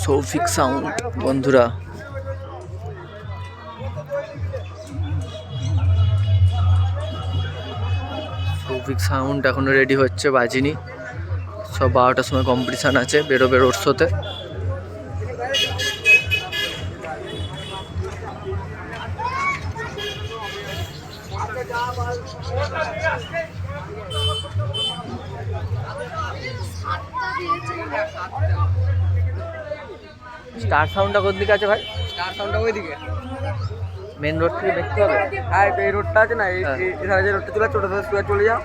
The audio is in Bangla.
সৌফিক সাউন্ড বন্ধুরা, সৌফিক সাউন্ড এখনো রেডি হচ্ছে, বাজিনি। সব 12টার সময় কম্পিটিশান আছে, বেরোবে রোড শোতে। স্টার সাউন্ডটা কোন দিকে আছে ভাই? স্টার সাউন্ডটা ওইদিকে, মেন রোড থেকে দেখতে হবে। হ্যাঁ এই রোডটা আছে না, এই যে রোডটা চলে আসছে, ওটা সোজা চলে যাও,